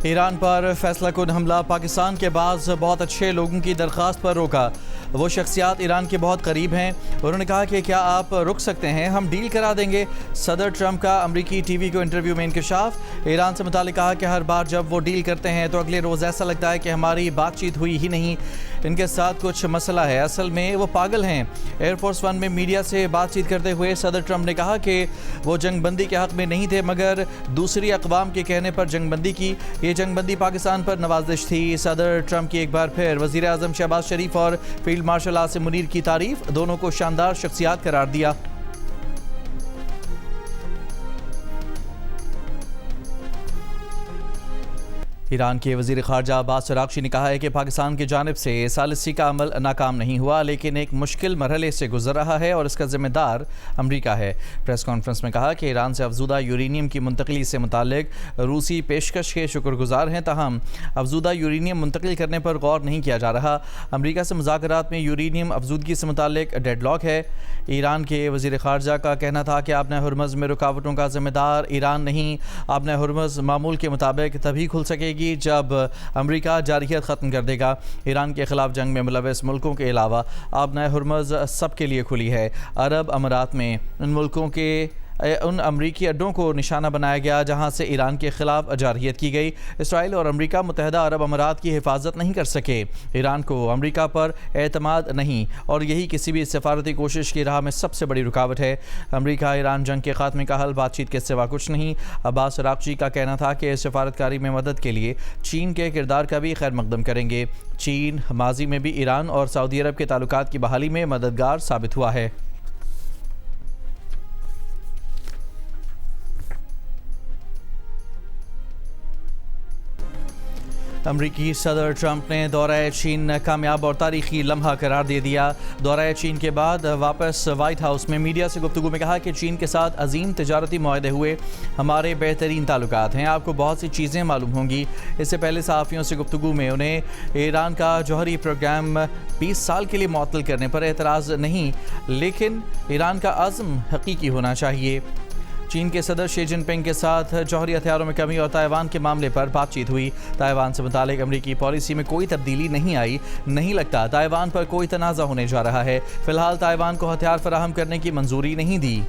Iran पर फैसला कुन हमला, पाकिस्तान के बाद बहुत अच्छे लोगों की दरख्वास्त पर रोका। वो शख्सियात ईरान के बहुत करीब हैं। उन्होंने कहा कि क्या आप रुक सकते हैं, हम डील करा देंगे। सदर ट्रंप का अमरीकी टीवी को इंटरव्यू में इंकशाफ। ईरान से मुतालिक कहा कि हर बार जब वो डील करते हैं तो अगले रोज़ ऐसा लगता है कि हमारी बातचीत हुई ही नहीं, इनके साथ कुछ मसला है, असल में वो पागल हैं। एयरफोर्स वन में मीडिया से बातचीत करते हुए सदर ट्रंप ने कहा कि वो जंगबंदी के हक़ में नहीं थे, मगर दूसरी अक़वाम के कहने पर जंगबंदी की। ये जंगबंदी पाकिस्तान पर नवाजिश थी। सदर ट्रंप की एक बार फिर वज़ीर आज़म शहबाज शरीफ और फील्ड मार्शल आसिम मुनीर की तारीफ, दोनों को शानदार शख्सियात करार दिया। ईरान के वज़ीर ख़ारजा अब्बास अराग़ची ने कहा है कि पाकिस्तान की जानिब से सालिसी का अमल नाकाम नहीं हुआ, लेकिन एक मुश्किल मरहले से गुजर रहा है और इसका ज़िम्मेदार अमरीका है। प्रेस कॉन्फ्रेंस में कहा कि ईरान से अफजूदा यूरेनियम की मुंतकली से मुतालिक रूसी पेशकश के शुक्रगुजार हैं, ताहम अफजूदा यूरेनियम मुंतकिल करने पर गौर नहीं किया जा रहा। अमरीका से मुज़ाकरात में यूरेनियम अफजूदगी से मुतालिक डेडलॉक है। ईरान के वज़ीर ख़ारजा का कहना था कि आपने हुर्मुज़ में रुकावटों का ज़िम्मेदार ईरान नहीं, आपने हुर्मुज़ मामूल के मुताबिक तभी खुल सकेगी जब अमेरिका जारहियत ख़त्म कर देगा। ईरान के ख़िलाफ़ जंग में मुलव्वस मुल्कों के अलावा अब नए हुर्मुज़ सब के लिए खुली है। अरब अमारात में उन मुल्कों के उन अमरीकी अड्डों को निशाना बनाया गया जहां से ईरान के ख़िलाफ़ जारहियत की गई। इसराइल और अमरीका मुत्तहिदा अरब अमारात की हिफाजत नहीं कर सके। ईरान को अमरीका पर एतमाद नहीं, और यही किसी भी सफारती कोशिश की राह में सबसे बड़ी रुकावट है। अमरीका ईरान जंग के ख़ात्मे का हल बातचीत के सिवा कुछ नहीं। अब्बास अराग़ची का कहना था कि सफारतकारी में मदद के लिए चीन के किरदार का भी खैर मकदम करेंगे। चीन माजी में भी ईरान और सऊदी अरब के ताल्लुकात की बहाली में मददगार साबित हुआ है। अमरीकी सदर ट्रंप ने दौरा चीन कामयाब और तारीखी लम्हा करार दे दिया। दौरा चीन के बाद वापस वाइट हाउस में मीडिया से गुफ्तगू में कहा कि चीन के साथ अजीम तिजारती मुआहदे हुए, हमारे बेहतरीन ताल्लुकात हैं, आपको बहुत सी चीज़ें मालूम होंगी। इससे पहले सहाफ़ियों से गुफ्तगू में उन्हें ईरान का जौहरी प्रोग्राम 20 साल के लिए मुअत्तल करने पर एतराज़ नहीं, लेकिन ईरान का अज़्म हकीकी होना चाहिए। चीन के सदर शी जिनपिंग के साथ जौहरी हथियारों में कमी और ताइवान के मामले पर बातचीत हुई। ताइवान से मुतालिक अमरीकी पॉलिसी में कोई तब्दीली नहीं आई। नहीं लगता ताइवान पर कोई तनाज़ा होने जा रहा है। फ़िलहाल ताइवान को हथियार फराहम करने की मंजूरी नहीं दी।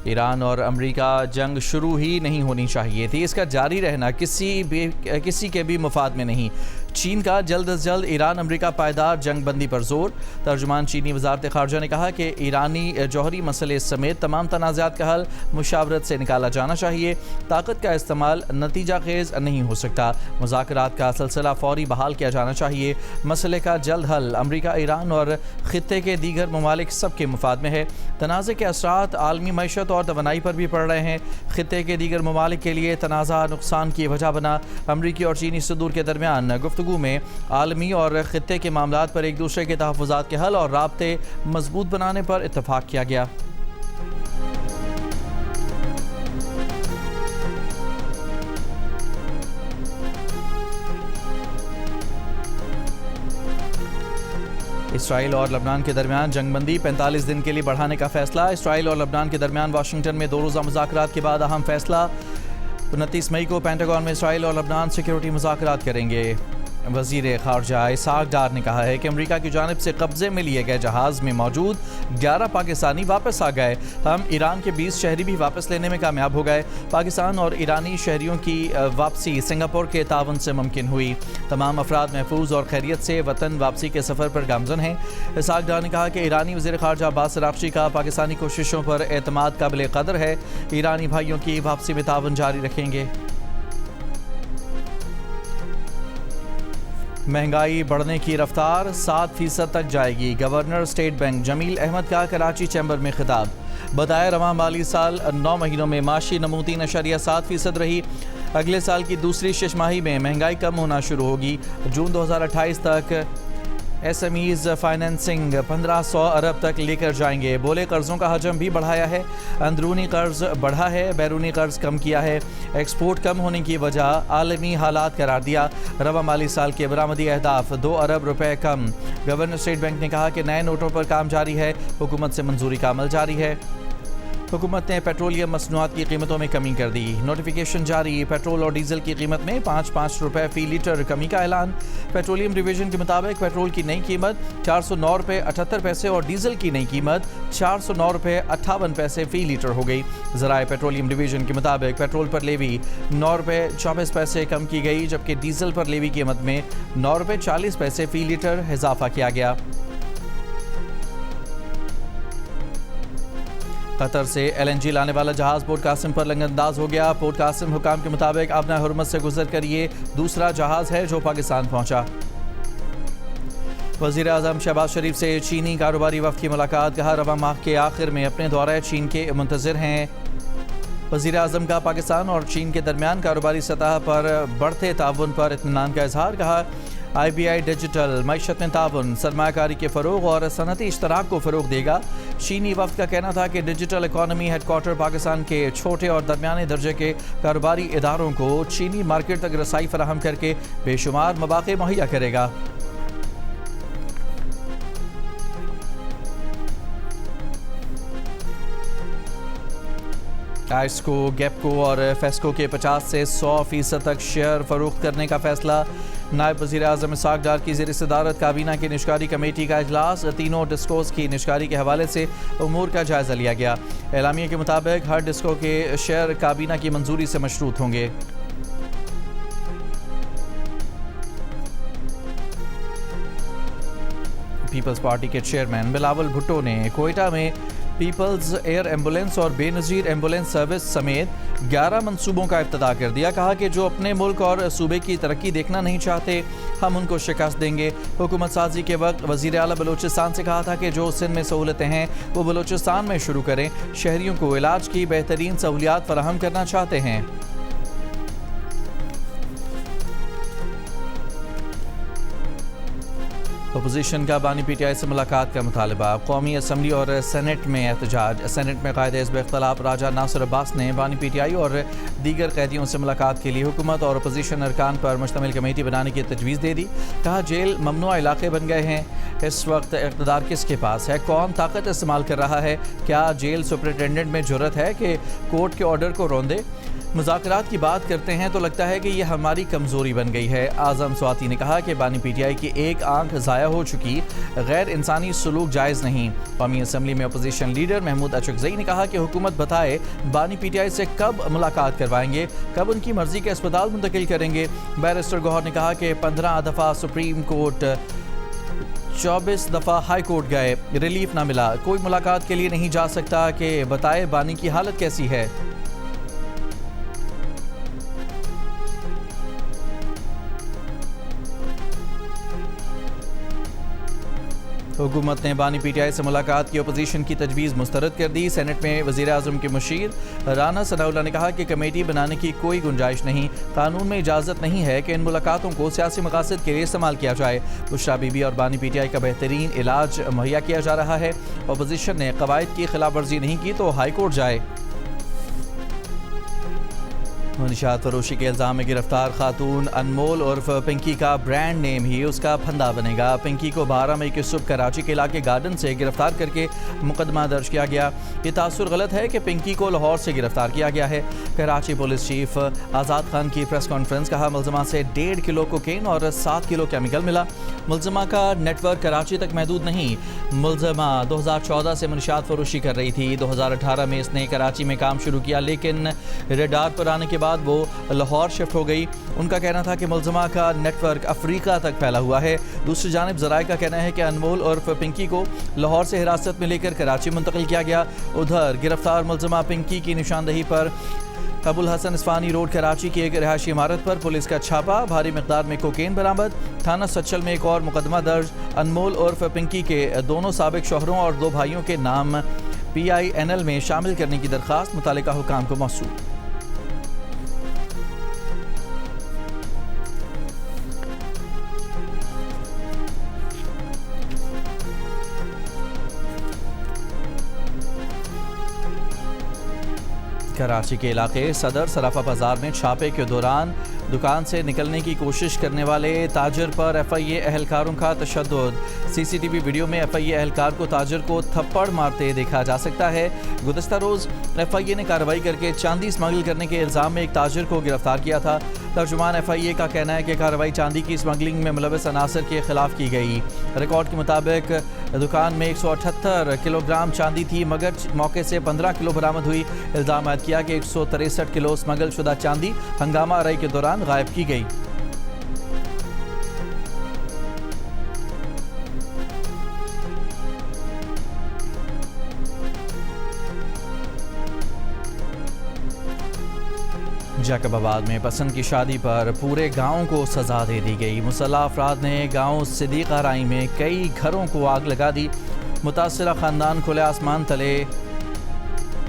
ईरान और अमरीका जंग शुरू ही नहीं होनी चाहिए थी, इसका जारी रहना किसी के भी मुफाद में नहीं। चीन का जल्द अज जल्द ईरान अमरीका पायदार जंग बंदी पर जोर। तर्जुमान चीनी वज़ारत ख़ारजा ने कहा कि ईरानी जौहरी मसले समेत तमाम तनाज़ात का हल मुशावरत से निकाला जाना चाहिए। ताकत का इस्तेमाल नतीजा खेज़ नहीं हो सकता। मुज़ाकरात का सिलसिला फ़ौरी बहाल किया जाना चाहिए। मसले का जल्द हल अमरीका, ईरान और ख़ित्ते के दीगर ममालिक सबके मुफाद में है। तनाज़े के असरात आलमी मईशत और तवानाई पर भी पड़ रहे हैं। ख़ित्ते के दीगर ममालिक के लिए तनाज़ा नुकसान की वजह बना। अमरीकी और चीनी सदूर के दरमियान गुफ्तगू में आलमी और ख़ित्ते के मामलात पर एक दूसरे के तहफ़्फ़ुज़ात के हल और राब्ते मजबूत बनाने पर इत्तफ़ाक़ किया गया। इसराइल और लबनान के दरमियान जंगबंदी 45 दिन के लिए बढ़ाने का फैसला। इसराइल और लबनान के दरमियान वाशिंगटन में 2 रोज़ा मुज़ाकरात के बाद अहम फैसला। 29 मई को पेंटागन में इसराइल और लबनान सिक्योरिटी मुज़ाकरात करेंगे। वज़ीर ख़ारजा इसाक डार ने कहा है कि अमरीका की जानिब से कब्ज़े में लिए गए जहाज़ में मौजूद 11 पाकिस्तानी वापस आ गए। हम ईरान के 20 शहरी भी वापस लेने में कामयाब हो गए। पाकिस्तान और ईरानी शहरियों की वापसी सिंगापुर के तावन से मुमकिन हुई। तमाम अफराद महफूज और खैरियत से वतन वापसी के सफ़र पर गामज़न हैं। इसाक डार ने कहा कि ईरानी वज़ीर ख़ारजा अब्बास अराग़ची का पाकिस्तानी कोशिशों पर एतमाद काबिल क़दर है। ईरानी भाइयों की वापसी में तावन जारी रखेंगे। महंगाई बढ़ने की रफ्तार 7% तक जाएगी। Governor state bank Jameel Ahmed का कराची चैम्बर में खिताब। बताया रवां माली साल 9 महीनों में माशी नमू 3.7% रही। अगले साल की दूसरी छमाही में महंगाई कम होना शुरू होगी। जून 2028 तक SMEs फाइनेंसिंग 1500 अरब तक लेकर जाएंगे। बोले कर्ज़ों का हजम भी बढ़ाया है। अंदरूनी कर्ज बढ़ा है, बैरूनी कर्ज कम किया है। एक्सपोर्ट कम होने की वजह आलमी हालात करार दिया। रवा माली साल के बरामदी अहदाफ 2 अरब रुपए कम। गवर्नर स्टेट बैंक ने कहा कि नए नोटों पर काम जारी है। हुकूमत से मंजूरी का अमल जारी है। हुकूमत ने पेट्रोलियम मसनूआत की कीमतों में कमी कर दी। नोटिफिकेशन जारी। पेट्रोल और डीजल की कीमत में 5 रुपए फी लीटर कमी का ऐलान। पेट्रोलियम डिवीजन के मुताबिक पेट्रोल की नई कीमत 409 रुपये 78 पैसे और डीजल की नई कीमत 409 रुपये 58 पैसे फी लीटर हो गई। ज़राए पेट्रोलियम डिवीजन के मुताबिक पेट्रोल पर लेवी 9 रुपये 24 पैसे कम की गई, जबकि डीजल पर लेवी कीमत में 9 रुपये 40 पैसे फी लीटर इजाफा किया गया। कतर से LNG लाने वाला जहाज पोर्ट कासिम पर लंगरअंदाज हो गया। पोर्ट कासिम हुकाम के मुताबिक आबना हुर्मत से गुजर कर ये दूसरा जहाज है जो पाकिस्तान पहुंचा। वज़ीर आज़म शहबाज शरीफ से चीनी कारोबारी वफ़द की मुलाकात। कहा रवा माह के आखिर में अपने दौरे चीन के मुंतज़िर हैं। वज़ीर आज़म का पाकिस्तान और चीन के दरमियान कारोबारी सतह पर बढ़ते ताउन पर इत्मीनान का इजहार। कहा IBI डिजिटल मईशत में ताउन सरमायाकारी के फ़रोग़ और सनती इश्तराक को फ़रोग़ देगा। चीनी वफ़द का कहना था कि डिजिटल इकॉनमी हेडक्वार्टर पाकिस्तान के छोटे और दरमियाने दर्जे के कारोबारी इदारों को चीनी मार्केट तक रसाई फराहम करके बेशुमार मौक़े मुहैया करेगा। आइस्को, गैपको और फेस्को के 50 से 100% तक शेयर फरोख्त करने का फैसला। नायब वज़ीर आज़म इसाक डार की ज़ेर सदारत काबीना की निशकारी कमेटी का इजलास। तीनों डिस्कोस की निशकारी के हवाले से उमूर का जायज़ा लिया गया। एलामिया के मुताबिक हर डिस्को के शेयर काबीना की मंजूरी से मशरूत होंगे। पीपल्स पार्टी के चेयरमैन बिलावल भुट्टो ने कोयटा में पीपल्स एयर एम्बुलेंस और बेनज़ीर एम्बुलेंस सर्विस समेत 11 मंसूबों का इफ्तिताह कर दिया। कहा कि जो अपने मुल्क और सूबे की तरक्की देखना नहीं चाहते हम उनको शिकस्त देंगे। हुकूमत साजी के वक्त वज़ीर आला बलूचिस्तान से कहा था कि जो सिंध में सहूलतें हैं वो बलूचिस्तान में शुरू करें। शहरियों को इलाज की बेहतरीन सहूलियात फराहम करना चाहते हैं। अपोजिशन का बानी PTI से मुलाकात का मुतालबा। कौमी असम्बली और सेनेट में एहतजाज। सेनेट में कायदे हिज़्ब इख्तिलाफ राजा नासिर अब्बास ने बानी PTI और दीगर कैदियों से मुलाकात के लिए हुकूमत और अपोजिशन अरकान पर मुश्तमिल कमेटी बनाने की तजवीज़ दे दी। कहा जेल ममनुआ इलाके बन गए हैं। इस वक्त इक़्तिदार किसके पास है? कौन ताकत इस्तेमाल कर रहा है? क्या जेल सुपरिटेंडेंट में जुर्रत है कि कोर्ट के ऑर्डर को रोंदे? मुज़ाकरात की बात करते हैं तो लगता है कि यह हमारी कमज़ोरी बन गई है। आज़म स्वाति ने कहा कि बानी PTI की एक आंख ज़ाया हो चुकी, गैर इंसानी सलूक जायज़ नहीं। कौमी असम्बली में अपोजिशन लीडर महमूद अचकज़ई ने कहा कि हुकूमत बताए बानी PTI से कब मुलाकात करवाएंगे, कब उनकी मर्ज़ी के अस्पताल मुंतकिल करेंगे। बैरिस्टर गौहर ने कहा कि 15 दफ़ा सुप्रीम कोर्ट, 24 दफ़ा हाई कोर्ट गए, रिलीफ ना मिला। कोई मुलाकात के लिए नहीं जा सकता कि बताए बानी की हालत कैसी है। हुकूमत ने बानी PTI से मुलाकात की अपोजिशन की तजवीज़ मुस्तरद कर दी। सेनेट में वज़ीर आज़म के मुशीर राना सनाउल्लाह ने कहा कि कमेटी बनाने की कोई गुंजाइश नहीं। कानून में इजाज़त नहीं है कि इन मुलाकातों को सियासी मकासद के लिए इस्तेमाल किया जाए। बुशरा बीबी और बानी PTI का बेहतरीन इलाज मुहैया किया जा रहा है। अपोजिशन ने कवायद की खिलाफ वर्जी नहीं की तो हाई कोर्ट जाए। मनशात फरोशी के इल्ज़ाम में गिरफ्तार खातून अनमोल उर्फ पिंकी का ब्रांड नेम ही उसका फंदा बनेगा। पिंकी को 12 मई की सुबह कराची के इलाके गार्डन से गिरफ्तार करके मुकदमा दर्ज किया गया। ये तासुर गलत है कि पिंकी को लाहौर से गिरफ्तार किया गया है। कराची पुलिस चीफ आज़ाद खान की प्रेस कॉन्फ्रेंस। कहा मुलजमा से 1.5 किलो कोकेन और 7 किलो केमिकल मिला। मुलजमा का नेटवर्क कराची तक महदूद नहीं। मुलजमा 2014 से मनशात फरोशी कर रही थी। 2018 में इसने कराची में काम शुरू किया, लेकिन रेडार पर आने के बाद वो लाहौर शिफ्ट हो गई। उनका कहना था कि मुलजमा का नेटवर्क अफ्रीका तक फैला हुआ है। दूसरी जानिब ज़राए का कहना है कि अनमोल उर्फ पिंकी को लाहौर से हिरासत में लेकर कराची मुंतकिल किया गया। उधर गिरफ्तार मुलजमा पिंकी की निशानदही पर अबुल हसन इस्फानी रोड कराची की एक रिहायशी इमारत पर पुलिस का छापा। भारी मिकदार में कोकेन बरामद। थाना सच्चल में एक और मुकदमा दर्ज। अनमोल उर्फ पिंकी के दोनों साबिक शौहरों और 2 भाइयों के नाम PINL में शामिल करने की दरख्वास्त मुतालिका हुकाम को मौसूल। कराची के इलाके सदर सराफा बाजार में छापे के दौरान दुकान से निकलने की कोशिश करने वाले ताजर पर FIA एहलकारों का तशद्दुद। CCTV वीडियो में FIA एहलकार को ताजर को थप्पड़ मारते देखा जा सकता है। गुज़श्ता रोज़ FIA ने कार्रवाई करके चांदी स्मगल करने के इल्ज़ाम में एक ताजर को गिरफ्तार किया था। तर्जुमान FIA का कहना है कि कार्रवाई चांदी की स्मगलिंग में मुलव्वस अनासर के खिलाफ की गई। रिकॉर्ड के मुताबिक दुकान में 178 किलोग्राम चांदी थी, मगर मौके से 15 किलो बरामद हुई। इल्ज़ाम आयद किया कि 163 किलो स्मगल शुदा चांदी हंगामा आरई के दौरान गायब की गई। जैकबाबाद में पसंद की शादी पर पूरे गांव को सजा दे दी गई। मुसल्लह अफराद ने गांव सिद्दीक़ा राई में कई घरों को आग लगा दी। मुतासिरा ख़ानदान खुले आसमान तले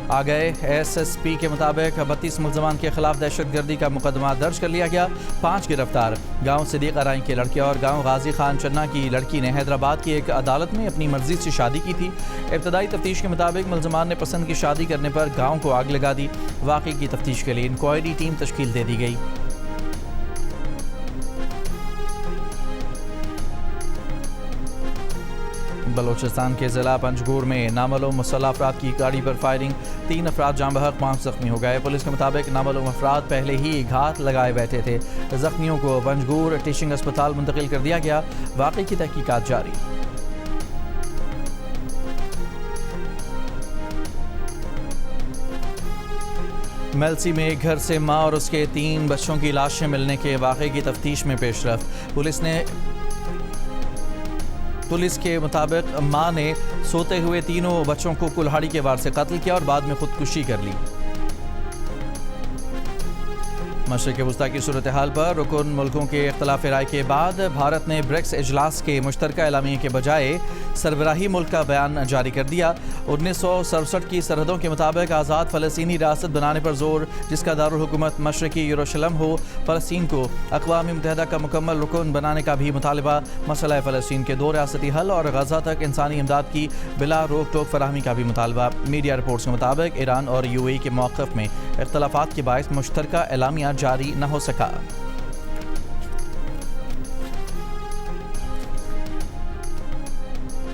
आ गए। SSP के मुताबिक 32 मुल्ज़मान के खिलाफ दहशतगर्दी का मुकदमा दर्ज कर लिया गया। 5 गिरफ्तार। गांव सिद्दीक़ा राई के लड़के और गांव गाजी खान चन्ना की लड़की ने हैदराबाद की एक अदालत में अपनी मर्जी से शादी की थी। इब्तदाई तफ्तीश के मुताबिक मुल्ज़मान ने पसंद की शादी करने पर गांव को आग लगा दी। वाक़ई की तफ्तीश के लिए इंक्वायरी टीम तश्कील दे दी गई। बलोचिस्तान के ज़िला पंजगुर में नामालूम मुसल्लह अफराद की गाड़ी पर फायरिंग। 3 अफराद जाँ बहक, 5 ज़ख्मी हो गए। पुलिस के मुताबिक नामालूम अफराद पहले ही घात लगाए बैठे थे। ज़ख्मियों को पंजगुर टीचिंग अस्पताल मुंतकिल कर दिया गया। वाक़ई की तहकीकात जारी। मेलसी में एक घर से माँ और उसके 3 बच्चों की लाशें मिलने के वाक़े की तफ्तीश में पेशरफ। पुलिस के मुताबिक मां ने सोते हुए तीनों बच्चों को कुल्हाड़ी के वार से कत्ल किया और बाद में खुदकुशी कर ली। मशरिक़ वस्ता की सूरत हाल पर रुकन मुल्कों के इख्तिलाफ राय के बाद भारत ने ब्रिक्स इजलास के मुश्तरका एलामिये के बजाय सरबराही मुल्क का बयान जारी कर दिया। 1967 की सरहदों के मुताबिक आज़ाद फ़लस्तीनी रियासत बनाने पर जोर, जिसका दारुल हुकूमत मशरिकी यरूशलेम हो। फ़लस्तीन को अक़वाम मुत्तहिदा का मुकम्मल रुकन बनाने का भी मुतालबा। मसला फ़लस्तीन के 2 रियासती हल और गज़ा तक इंसानी इमदाद की बिला रोक टोक फराहमी का भी मुतालबा। मीडिया रिपोर्ट्स के मुताबिक ईरान और UAE के मौक़िफ़ में इख्तिलाफ़ात के बायस मुश्तरका एलामिया जारी न हो सका।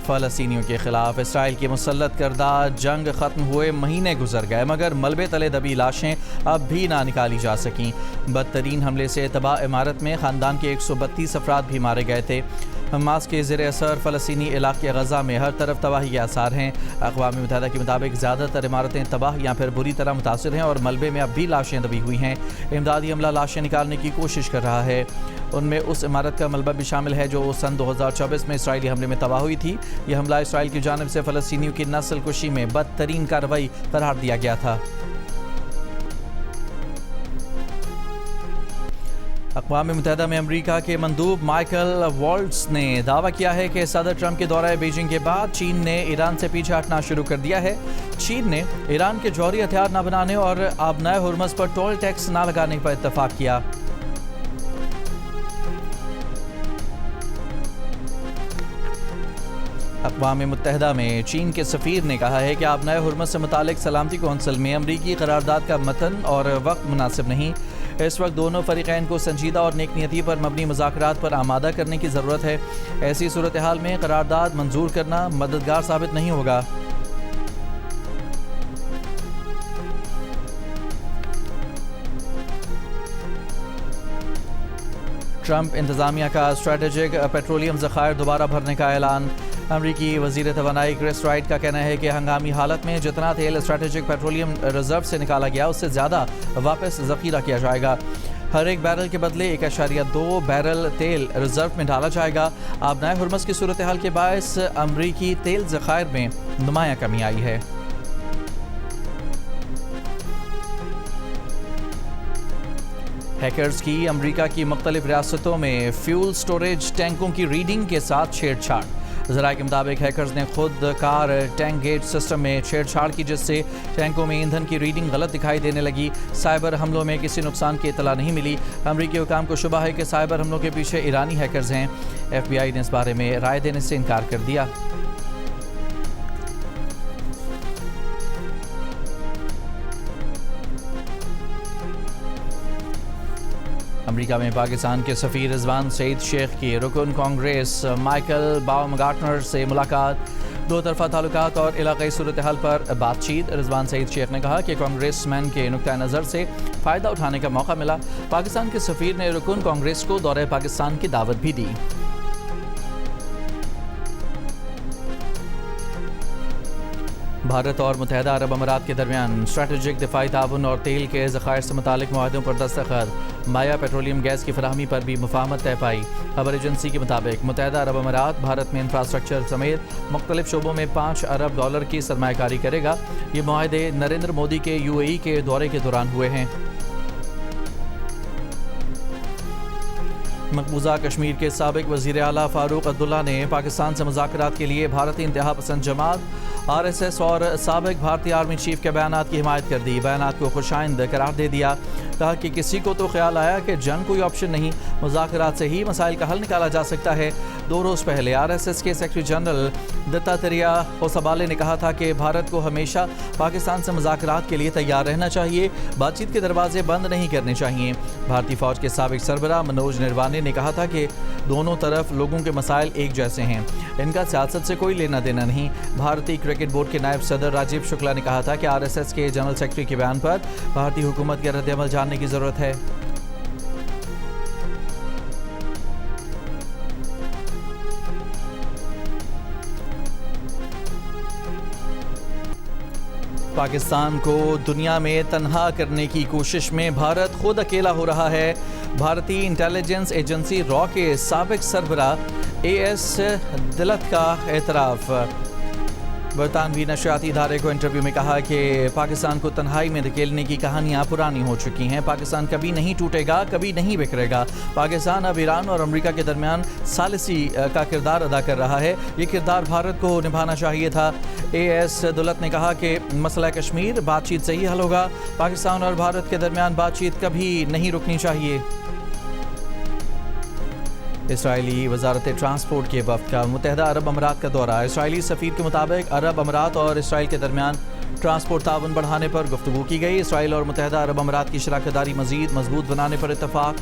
फ़लस्तीनियों के खिलाफ इसराइल की मुसल्लत करदा जंग ख़त्म हुए महीने गुजर गए, मगर मलबे तले दबी लाशें अब भी ना निकाली जा सकीं। बदतरीन हमले से तबाह इमारत में ख़ानदान के 132 अफराद भी मारे गए थे। हमास के ज़ेर असर फ़लस्तीनी इलाके गज़ा में हर तरफ तबाही के आसार हैं। अक़वाम मुत्तहिदा के मुताबिक ज़्यादातर इमारतें तबाह या फिर बुरी तरह मुतासिर हैं और मलबे में अब भी लाशें दबी हुई हैं। इमदादी अमला लाशें निकालने की कोशिश कर रहा है। उनमें उस इमारत का मलबा भी शामिल है जो सन 2024 में इसराइली हमले में तबाह हुई थी। यह हमला इसराइल की जानिब से फ़लस्तीनियों की नस्ल कुशी में बदतरीन कार्रवाई करार दिया गया था। अक़वाम मुत्तहिदा में अमरीका के मंदूब माइकल वॉल्ट्स ने दावा किया है कि सदर ट्रंप के दौरे बीजिंग के बाद चीन ने ईरान से पीछे हटना शुरू कर दिया है। चीन ने ईरान के जौहरी हथियार न बनाने और आबनाए हुर्मज़ पर टोल टैक्स न लगाने पर इत्तफाक किया। अक़वाम मुत्तहिदा में चीन के सफ़ीर ने कहा है कि आबनाए हुर्मज़ से मुतालिक सलामती कौंसिल में अमरीकी करारदाद का मतन और वक्त मुनासिब नहीं। इस वक्त दोनों फ़रीक़ैन को संजीदा और नेकनियती पर मबनी मुज़ाकरात पर आमादा करने की ज़रूरत है। ऐसी सूरत हाल में करारदाद मंजूर करना मददगार साबित नहीं होगा। ट्रंप इंतज़ामिया का स्ट्रेटेजिक पेट्रोलियम ज़खायर दोबारा भरने का ऐलान। अमरीकी वज़ीर तवानाई क्रिस राइट का कहना है कि हंगामी हालत में जितना तेल स्ट्रेटेजिक पेट्रोलियम रिजर्व से निकाला गया उससे ज़्यादा वापस ज़ख़ीरा किया जाएगा। हर एक बैरल के बदले 1.2 बैरल तेल रिजर्व में डाला जाएगा। आबनाए हुर्मज़ की सूरत हाल के बायस अमरीकी तेल ज़खायर में नुमायाँ कमी आई है। हैकर्स की अमरीका की मुख्तलिफ रियासतों में फ्यूल स्टोरेज टैंकों की रीडिंग के साथ छेड़छाड़। ज़राए के मुताबिक हैकर्स ने खुद कार टैंक गेट सिस्टम में छेड़छाड़ की, जिससे टैंकों में ईंधन की रीडिंग गलत दिखाई देने लगी। साइबर हमलों में किसी नुकसान की इतला नहीं मिली। अमरीकी हुकाम को शुबा है कि साइबर हमलों के पीछे ईरानी हैकर्स हैं। FBI ने इस बारे में राय देने से इनकार कर दिया। अमेरिका में पाकिस्तान के सफ़ीर रिजवान सईद शेख की रुकन कांग्रेस माइकल बाउमगार्टनर से मुलाकात, दो तरफा ताल्लुकात और इलाक़ाई सूरत हाल पर बातचीत। रिजवान सईद शेख ने कहा कि कांग्रेसमैन के नुक्ता नज़र से फ़ायदा उठाने का मौका मिला। पाकिस्तान के सफ़ीर ने रुकन कांग्रेस को दौरे पाकिस्तान की दावत भी दी। भारत और मुत्तहदा अरब अमारात के दरमियान स्ट्रैटेजिक दिफाई ताउन और तेल के ज़खायर से मुतालिक मुआहदों पर दस्तखत, माया पेट्रोलियम गैस की फराहमी पर भी मुफाहमत तय पाई। खबर एजेंसी के मुताबिक मुत्तहदा अरब अमारात भारत में इंफ्रास्ट्रक्चर समेत मुख्तलिफ शोबों में $5 अरब की सरमायाकारी करेगा। ये मुआहदे नरेंद्र मोदी के UAE के दौरे के दौरान हुए हैं। मकबूजा कश्मीर के साबिक वज़ीर आला फारूक अब्दुल्ला ने पाकिस्तान से मुज़ाकरात के लिए भारतीय इंतहा पसंद जमात RSS और साबिक भारतीय आर्मी चीफ के बयानात की हिमायत कर दी। बयानात को खुशाइंद करार दे दिया। कहा कि किसी को तो ख्याल आया कि जंग कोई ऑप्शन नहीं, मुज़ाकरात से ही मसाइल का हल निकाला जा सकता है। 2 रोज़ पहले RSS के सेक्रेटरी जनरल दत्तात्रेय होसबाले ने कहा था कि भारत को हमेशा पाकिस्तान से मुज़ाकरात के लिए तैयार रहना चाहिए, बातचीत के दरवाजे बंद नहीं करने चाहिए। भारतीय फ़ौज के साबिक सरबराह मनोज निरवाने ने कहा था कि दोनों तरफ लोगों के मसाइल एक जैसे हैं, इनका सियासत से कोई लेना देना नहीं। भारतीय क्रिकेट बोर्ड के नायब सदर राजीव शुक्ला ने कहा था कि RSS के जनरल सेक्रेटरी के बयान पर भारतीय हुकूमत के रद्द-ए-अमल जानने की ज़रूरत है। पाकिस्तान को दुनिया में तन्हा करने की कोशिश में भारत खुद अकेला हो रहा है। भारतीय इंटेलिजेंस एजेंसी रॉ के साबिक सरबराह AS दिलत का एतराफ़। बरतानवी नशरियाती इदारे को इंटरव्यू में कहा कि पाकिस्तान को तन्हाई में धकेलने की कहानियाँ पुरानी हो चुकी हैं। पाकिस्तान कभी नहीं टूटेगा, कभी नहीं बिखरेगा। पाकिस्तान अब ईरान और अमेरिका के दरमियान सालिसी का किरदार अदा कर रहा है। ये किरदार भारत को निभाना चाहिए था। AS दुलत ने कहा कि मसला कश्मीर बातचीत से ही हल होगा। पाकिस्तान और भारत के दरमियान बातचीत कभी नहीं रुकनी चाहिए। इसराइली वजारत ट्रांसपोर्ट के वफ़द का मुत्तहदा अरब अमारात का दौरा। इसराइली सफ़ीर के मुताबिक अरब अमारात और इसराइल के दरमियान ट्रांसपोर्ट ताउन बढ़ाने पर गुफ्तगू की गई। इसराइल और मुत्तहदा अरब अमारात की शराकतदारी मज़ीद मजबूत बनाने पर इत्तफाक।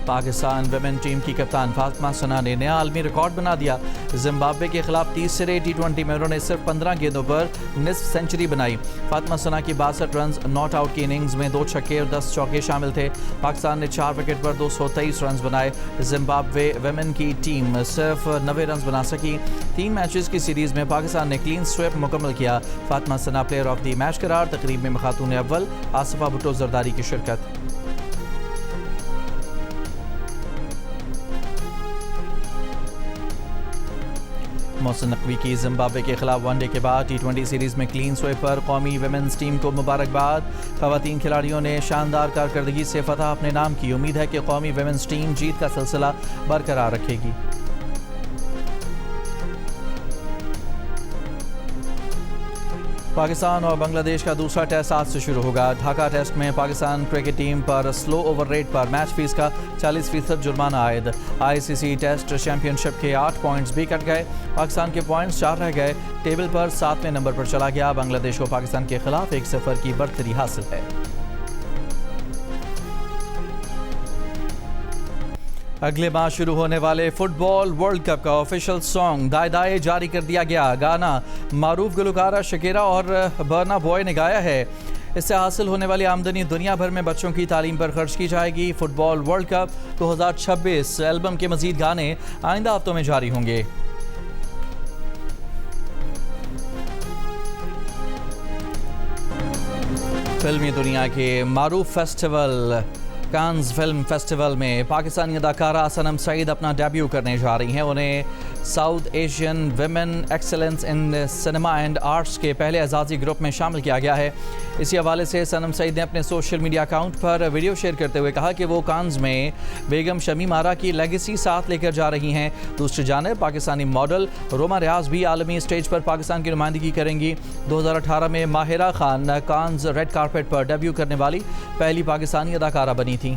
पाकिस्तान वुमेन टीम की कप्तान फातिमा सना ने नया आलमी रिकॉर्ड बना दिया। जिम्बाब्वे के खिलाफ तीसरे T20 में उन्होंने सिर्फ 15 गेंदों पर निस्फ सेंचुरी बनाई। फातिमा सना की 62 रन नॉट आउट की इनिंग्स में 2 छक्के और 10 चौके शामिल थे। पाकिस्तान ने 4 विकेट पर 223 रन बनाए। जिम्बाब्वे वुमेन की टीम सिर्फ 90 रन बना सकी। 3 मैचेस की सीरीज़ में पाकिस्तान ने क्लीन स्वीप मुकम्मल किया। फातिमा सना प्लेयर ऑफ द मैच करार। तकरीब में खातून अव्वल आसिफा भुट्टो जरदारी की शिरकत। मोहसिन नकवी की जिम्बाब्वे के खिलाफ वनडे के बाद T20 सीरीज़ में क्लीन स्वीप पर कौमी वुमेन्स टीम को मुबारकबाद। ख़वातीन खिलाड़ियों ने शानदार कारकर्दगी से फतह अपने नाम की। उम्मीद है कि कौमी वुमेन्स टीम जीत का सिलसिला बरकरार रखेगी। पाकिस्तान और बांग्लादेश का दूसरा टेस्ट आज से शुरू होगा। ढाका टेस्ट में पाकिस्तान क्रिकेट टीम पर स्लो ओवर रेट पर मैच फीस का 40% जुर्माना आयद। ICC टेस्ट चैंपियनशिप के 8 पॉइंट्स भी कट गए। पाकिस्तान के पॉइंट्स 4 रह गए। टेबल पर 7वें नंबर पर चला गया। बांग्लादेश को पाकिस्तान के खिलाफ 1-0 की बढ़तरी हासिल है। अगले माह शुरू होने वाले फुटबॉल वर्ल्ड कप का ऑफिशियल सॉन्ग दाए दाए जारी कर दिया गया। गाना मारूफ गुलकारा शकीरा और बर्ना बॉय ने गाया है। इससे हासिल होने वाली आमदनी दुनिया भर में बच्चों की तालीम पर खर्च की जाएगी। फुटबॉल वर्ल्ड कप 2026 एल्बम के मजीद गाने आइंदा हफ्तों में जारी होंगे। फिल्मी दुनिया के मारूफ फेस्टिवल कान्स फिल्म फेस्टिवल में पाकिस्तानी अदाकारा सनम सईद अपना डेब्यू करने जा रही हैं। उन्हें south Asian women excellence in cinema and arts के पहले एजाज़ी ग्रुप में शामिल किया गया है। इसी हवाले से सनम सईद ने अपने सोशल मीडिया अकाउंट पर वीडियो शेयर करते हुए कहा कि वो कान्स में बेगम शमीम आरा की लेगेसी साथ लेकर जा रही हैं। दूसरी जानिब पाकिस्तानी मॉडल रोमा रियाज भी आलमी स्टेज पर पाकिस्तान की नुमाइंदगी करेंगी। 2018 में Mahira Khan Cannes red carpet पर डेब्यू करने वाली पहली पाकिस्तानी अदाकारा बनी थी।